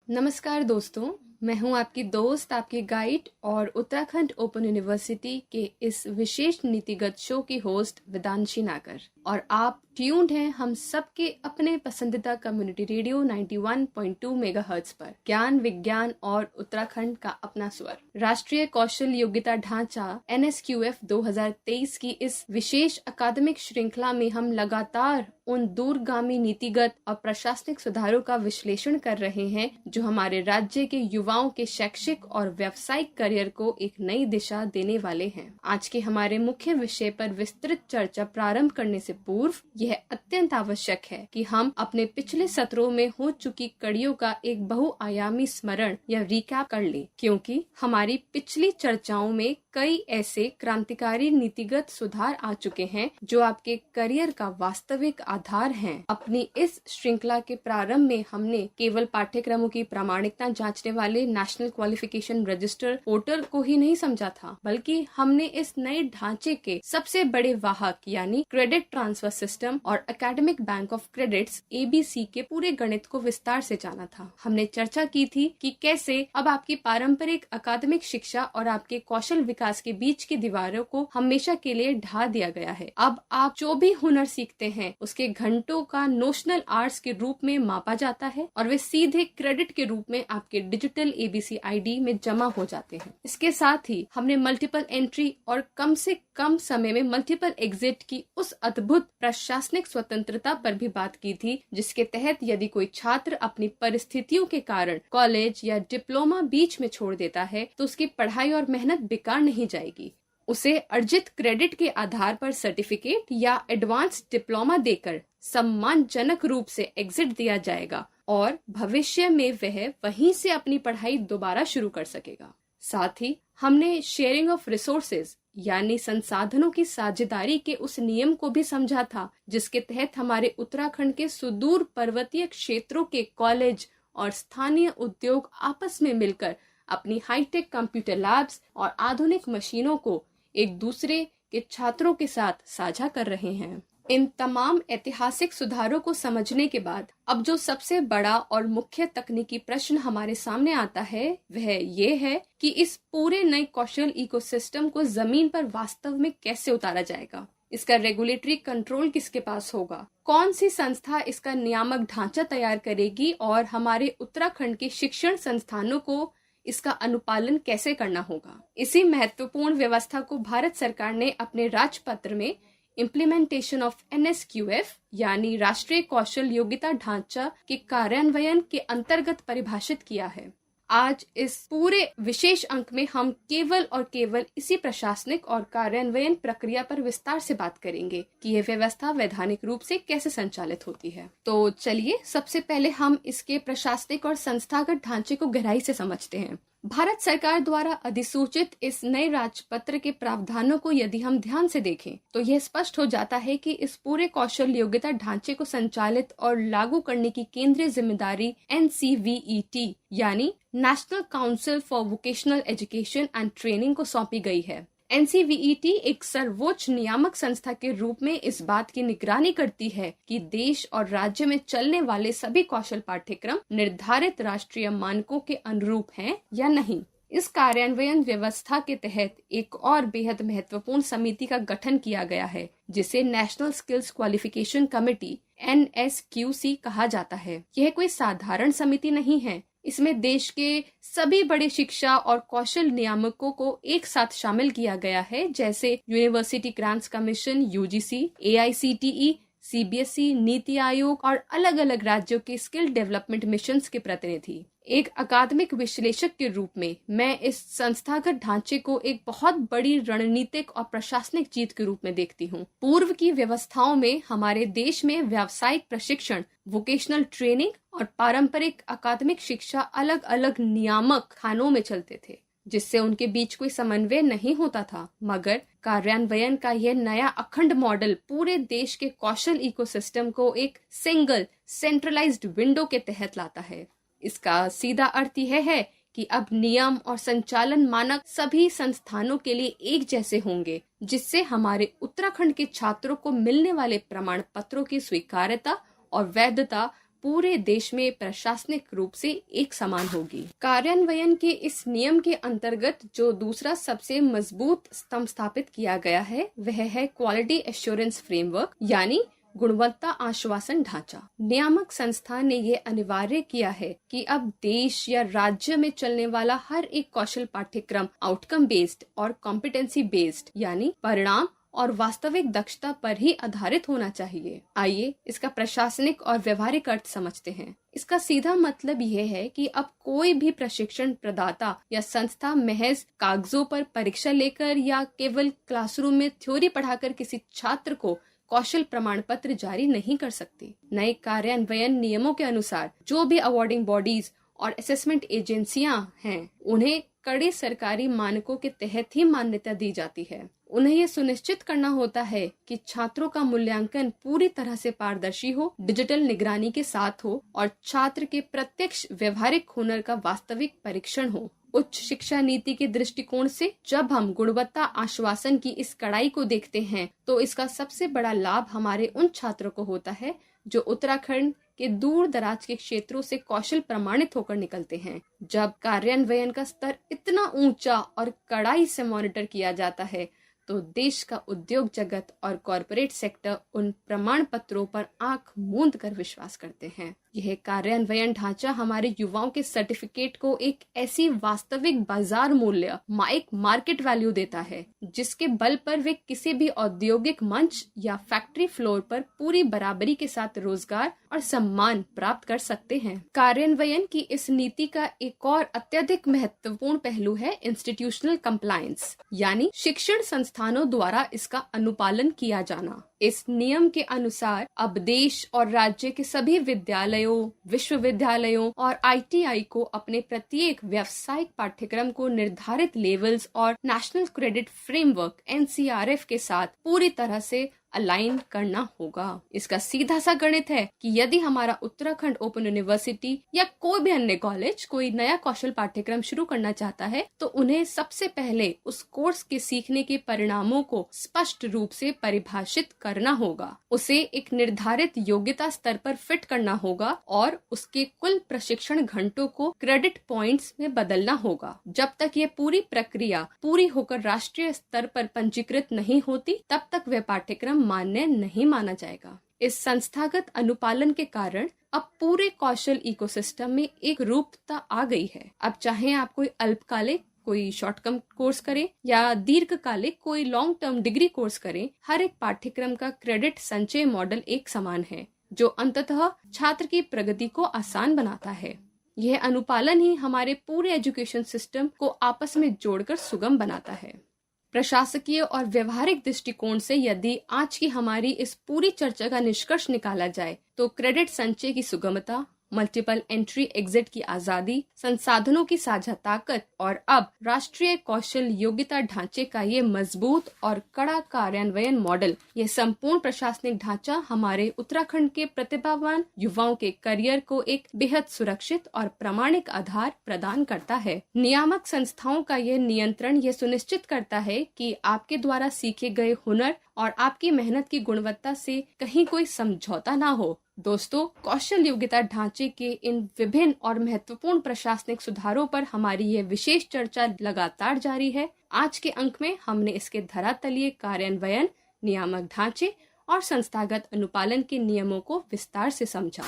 नमस्कार दोस्तों, मैं हूं आपकी दोस्त, आपकी गाइड और उत्तराखंड ओपन यूनिवर्सिटी के इस विशेष नीतिगत शो की होस्ट वेदांशी नागर। और आप ट्यून्ड हैं हम सबके अपने पसंदीदा कम्युनिटी रेडियो 91.2 मेगाहर्ट्ज पर। ज्ञान, विज्ञान और उत्तराखंड का अपना स्वर। राष्ट्रीय कौशल योग्यता ढांचा NSQF 2023 की इस विशेष अकादमिक श्रृंखला में हम लगातार उन दूरगामी नीतिगत और प्रशासनिक सुधारों का विश्लेषण कर रहे हैं जो हमारे राज्य के युवाओं के शैक्षिक और व्यावसायिक करियर को एक नई दिशा देने वाले हैं। आज के हमारे मुख्य विषय पर विस्तृत चर्चा प्रारंभ करने से पूर्व यह अत्यंत आवश्यक है कि हम अपने पिछले सत्रों में हो चुकी कड़ियों का एक बहुआयामी स्मरण या रिकैप कर लें, क्योंकि हमारी पिछली चर्चाओं में कई ऐसे क्रांतिकारी नीतिगत सुधार आ चुके हैं जो आपके करियर का वास्तविक आधार हैं। अपनी इस श्रृंखला के प्रारंभ में हमने केवल पाठ्यक्रमों की प्रामाणिकता जांचने वाले नेशनल क्वालिफिकेशन रजिस्टर पोर्टल को ही नहीं समझा था, बल्कि हमने इस नए ढांचे के सबसे बड़े वाहक यानी क्रेडिट ट्रांसफर सिस्टम और academic bank of credits ABC के पूरे गणित को विस्तार से जाना था। हमने चर्चा की थी कि कैसे अब आपकी पारंपरिक अकादमिक शिक्षा और आपके कौशल विकास के बीच की दीवारों को हमेशा के लिए ढा दिया गया है। अब आप जो भी हुनर सीखते हैं उसके घंटों का नोशनल आवर्स के रूप में मापा जाता है और वे सीधे क्रेडिट के रूप में आपके डिजिटल ABC ID में जमा हो जाते हैं। इसके साथ ही हमने मल्टीपल एंट्री और कम से कम समय में मल्टीपल एग्जिट की उस अद्भुत प्रशासनिक स्वतंत्रता पर भी बात की थी, जिसके तहत यदि कोई छात्र अपनी परिस्थितियों के कारण कॉलेज या डिप्लोमा बीच में छोड़ देता है तो उसकी पढ़ाई और मेहनत बेकार नहीं जाएगी। उसे अर्जित क्रेडिट के आधार पर सर्टिफिकेट या एडवांस डिप्लोमा देकर सम्मानजनक रूप से एग्जिट दिया जाएगा और भविष्य में वह वहीं से अपनी पढ़ाई दोबारा शुरू कर सकेगा। साथ ही हमने शेयरिंग ऑफ रिसोर्सेज यानी संसाधनों की साझेदारी के उस नियम को भी समझा था, जिसके तहत हमारे उत्तराखंड के सुदूर पर्वतीय क्षेत्रों के कॉलेज और स्थानीय उद्योग आपस में मिलकर अपनी हाईटेक कंप्यूटर लैब्स और आधुनिक मशीनों को एक दूसरे के छात्रों के साथ साझा कर रहे हैं। इन तमाम ऐतिहासिक सुधारों को समझने के बाद अब जो सबसे बड़ा और मुख्य तकनीकी प्रश्न हमारे सामने आता है वह ये है कि इस पूरे नए कौशल इकोसिस्टम को जमीन पर वास्तव में कैसे उतारा जाएगा। इसका रेगुलेटरी कंट्रोल किसके पास होगा, कौन सी संस्था इसका नियामक ढांचा तैयार करेगी और हमारे उत्तराखंड के शिक्षण संस्थानों को इसका अनुपालन कैसे करना होगा। इसी महत्वपूर्ण व्यवस्था को भारत सरकार ने अपने राजपत्र में इम्प्लीमेंटेशन ऑफ NSQF यानी राष्ट्रीय कौशल योग्यता ढांचा के कार्यान्वयन के अंतर्गत परिभाषित किया है। आज इस पूरे विशेष अंक में हम केवल और केवल इसी प्रशासनिक और कार्यान्वयन प्रक्रिया पर विस्तार से बात करेंगे कि यह व्यवस्था वैधानिक रूप से कैसे संचालित होती है। तो चलिए सबसे पहले हम इसके प्रशासनिक और संस्थागत ढांचे को गहराई से समझते हैं। भारत सरकार द्वारा अधिसूचित इस नए राजपत्र के प्रावधानों को यदि हम ध्यान से देखें तो यह स्पष्ट हो जाता है कि इस पूरे कौशल योग्यता ढांचे को संचालित और लागू करने की केंद्रीय जिम्मेदारी NCVET यानी national council for vocational education and training को सौंपी गई है। NCVET एक सर्वोच्च नियामक संस्था के रूप में इस बात की निगरानी करती है कि देश और राज्य में चलने वाले सभी कौशल पाठ्यक्रम निर्धारित राष्ट्रीय मानकों के अनुरूप हैं या नहीं। इस कार्यान्वयन व्यवस्था के तहत एक और बेहद महत्वपूर्ण समिति का गठन किया गया है, जिसे national skills qualification committee NSQC कहा जाता है। यह कोई साधारण समिति नहीं है। इसमें देश के सभी बड़े शिक्षा और कौशल नियामकों को एक साथ शामिल किया गया है, जैसे university grants commission UGC, AICTE, CBSE, NITI Aayog और अलग अलग राज्यों के स्किल डेवलपमेंट मिशंस के प्रतिनिधि। एक अकादमिक विश्लेषक के रूप में मैं इस संस्थागत ढांचे को एक बहुत बड़ी रणनीतिक और प्रशासनिक जीत के रूप में देखती हूँ। पूर्व की व्यवस्थाओं में हमारे देश में व्यावसायिक प्रशिक्षण, वोकेशनल ट्रेनिंग और पारंपरिक अकादमिक शिक्षा अलग अलग नियामक खानों में चलते थे, जिससे उनके बीच कोई समन्वय नहीं होता था। मगर कार्यान्वयन का यह नया अखंड मॉडल पूरे देश के कौशल इकोसिस्टम को एक सिंगल सेंट्रलाइज्ड विंडो के तहत लाता है। इसका सीधा अर्थ यह है कि अब नियम और संचालन मानक सभी संस्थानों के लिए एक जैसे होंगे, जिससे हमारे उत्तराखंड के छात्रों को मिलने वाले प्रमाण पत्रों की स्वीकार्यता और वैधता पूरे देश में प्रशासनिक रूप से एक समान होगी। कार्यान्वयन के इस नियम के अंतर्गत जो दूसरा सबसे मजबूत स्तंभ स्थापित किया गया है वह है क्वालिटी एश्योरेंस फ्रेमवर्क यानी गुणवत्ता आश्वासन ढांचा। नियामक संस्था ने ये अनिवार्य किया है कि अब देश या राज्य में चलने वाला हर एक कौशल पाठ्यक्रम आउटकम बेस्ड और कॉम्पिटेंसी बेस्ड यानी परिणाम और वास्तविक दक्षता पर ही आधारित होना चाहिए। आइए इसका प्रशासनिक और व्यवहारिक अर्थ समझते हैं। इसका सीधा मतलब यह है कि अब कोई भी प्रशिक्षण प्रदाता या संस्था महज कागजों पर परीक्षा लेकर या केवल क्लासरूम में थ्योरी पढ़ाकर किसी छात्र को कौशल प्रमाण पत्र जारी नहीं कर सकती। नए कार्यान्वयन नियमों के अनुसार जो भी अवार्डिंग बॉडीज और असेसमेंट एजेंसियां हैं उन्हें कड़े सरकारी मानकों के तहत ही मान्यता दी जाती है। उन्हें ये सुनिश्चित करना होता है कि छात्रों का मूल्यांकन पूरी तरह से पारदर्शी हो, डिजिटल निगरानी के साथ हो और छात्र के प्रत्यक्ष व्यवहारिक हुनर का वास्तविक परीक्षण हो। उच्च शिक्षा नीति के दृष्टिकोण से जब हम गुणवत्ता आश्वासन की इस कड़ाई को देखते हैं तो इसका सबसे बड़ा लाभ हमारे उन छात्रों को होता है जो उत्तराखंड के दूर दराज के क्षेत्रों से कौशल प्रमाणित होकर निकलते हैं। जब कार्यान्वयन का स्तर इतना ऊंचा और कड़ाई से मॉनिटर किया जाता है तो देश का उद्योग जगत और कॉरपोरेट सेक्टर उन प्रमाण पत्रों पर आंख मूंद कर विश्वास करते हैं। यह कार्यान्वयन ढांचा हमारे युवाओं के सर्टिफिकेट को एक ऐसी वास्तविक बाजार मूल्य एक मार्केट वैल्यू देता है जिसके बल पर वे किसी भी औद्योगिक मंच या फैक्ट्री फ्लोर पर पूरी बराबरी के साथ रोजगार और सम्मान प्राप्त कर सकते हैं। कार्यान्वयन की इस नीति का एक और अत्यधिक महत्वपूर्ण पहलू है इंस्टीट्यूशनल कंप्लायंस यानी शिक्षण संस्थानों द्वारा इसका अनुपालन किया जाना। इस नियम के अनुसार अब देश और राज्य के सभी विद्यालयों, विश्वविद्यालयों और ITI को अपने प्रत्येक व्यावसायिक पाठ्यक्रम को निर्धारित लेवल्स और नेशनल क्रेडिट फ्रेमवर्क NCRF के साथ पूरी तरह से अलाइन करना होगा। इसका सीधा सा गणित है कि यदि हमारा उत्तराखंड ओपन यूनिवर्सिटी या कोई भी अन्य कॉलेज कोई नया कौशल पाठ्यक्रम शुरू करना चाहता है तो उन्हें सबसे पहले उस कोर्स के सीखने के परिणामों को स्पष्ट रूप से परिभाषित करना होगा, उसे एक निर्धारित योग्यता स्तर पर फिट करना होगा और उसके कुल प्रशिक्षण घंटों को क्रेडिट पॉइंट्स में बदलना होगा। जब तक ये पूरी प्रक्रिया पूरी होकर राष्ट्रीय स्तर पर पंजीकृत नहीं होती तब तक वह पाठ्यक्रम मान्य नहीं माना जाएगा। इस संस्थागत अनुपालन के कारण अब पूरे कौशल इकोसिस्टम में एक रूपता आ गई है। अब चाहे आप कोई अल्पकालिक कोई शॉर्ट टर्म कोर्स करें या दीर्घकालिक कोई लॉन्ग टर्म डिग्री कोर्स करें, हर एक पाठ्यक्रम का क्रेडिट संचय मॉडल एक समान है जो अंततः छात्र की प्रगति को आसान बनाता है। यह अनुपालन ही हमारे पूरे एजुकेशन सिस्टम को आपस में जोड़कर सुगम बनाता है। प्रशासकीय और व्यवहारिक दृष्टिकोण से यदि आज की हमारी इस पूरी चर्चा का निष्कर्ष निकाला जाए तो क्रेडिट संचय की सुगमता, मल्टीपल एंट्री एग्जिट की आजादी, संसाधनों की साझा ताकत और अब राष्ट्रीय कौशल योग्यता ढांचे का ये मजबूत और कड़ा कार्यान्वयन मॉडल, ये संपूर्ण प्रशासनिक ढांचा हमारे उत्तराखंड के प्रतिभावान युवाओं के करियर को एक बेहद सुरक्षित और प्रामाणिक आधार प्रदान करता है। नियामक संस्थाओं का यह नियंत्रण ये सुनिश्चित करता है कि आपके द्वारा सीखे गए हुनर और आपकी मेहनत की गुणवत्ता से कहीं कोई समझौता ना हो। दोस्तों, कौशल योग्यता ढांचे के इन विभिन्न और महत्वपूर्ण प्रशासनिक सुधारों पर हमारी यह विशेष चर्चा लगातार जारी है। आज के अंक में हमने इसके धरातलीय कार्यान्वयन, नियामक ढांचे और संस्थागत अनुपालन के नियमों को विस्तार से समझा।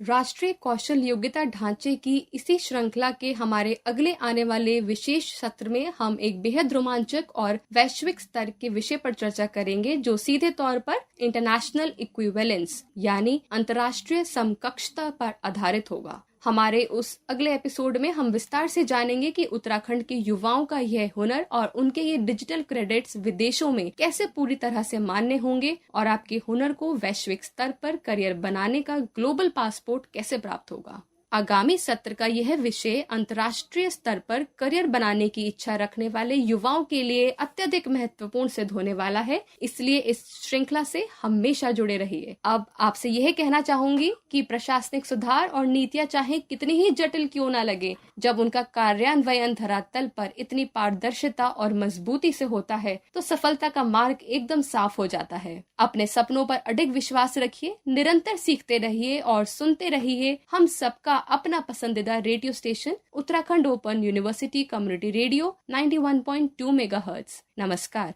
राष्ट्रीय कौशल योग्यता ढांचे की इसी श्रृंखला के हमारे अगले आने वाले विशेष सत्र में हम एक बेहद रोमांचक और वैश्विक स्तर के विषय पर चर्चा करेंगे जो सीधे तौर पर इंटरनेशनल इक्विवेलेंस यानी अंतर्राष्ट्रीय समकक्षता पर आधारित होगा। हमारे उस अगले एपिसोड में हम विस्तार से जानेंगे कि उत्तराखंड के युवाओं का यह हुनर और उनके ये डिजिटल क्रेडिट्स विदेशों में कैसे पूरी तरह से मान्य होंगे और आपके हुनर को वैश्विक स्तर पर करियर बनाने का ग्लोबल पासपोर्ट कैसे प्राप्त होगा। आगामी सत्र का यह विषय अंतर्राष्ट्रीय स्तर पर करियर बनाने की इच्छा रखने वाले युवाओं के लिए अत्यधिक महत्वपूर्ण सिद्ध होने वाला है, इसलिए इस श्रृंखला से हमेशा जुड़े रहिए। अब आपसे यह कहना चाहूंगी कि प्रशासनिक सुधार और नीतियां चाहे कितनी ही जटिल क्यों न लगे, जब उनका कार्यान्वयन धरातल पर इतनी पारदर्शिता और मजबूती से होता है तो सफलता का मार्ग एकदम साफ हो जाता है। अपने सपनों पर अडिग विश्वास रखिए, निरंतर सीखते रहिए और सुनते रहिए हम सबका अपना पसंदीदा radio station Uttarakhand open university community radio 91.2 megahertz. नमस्कार।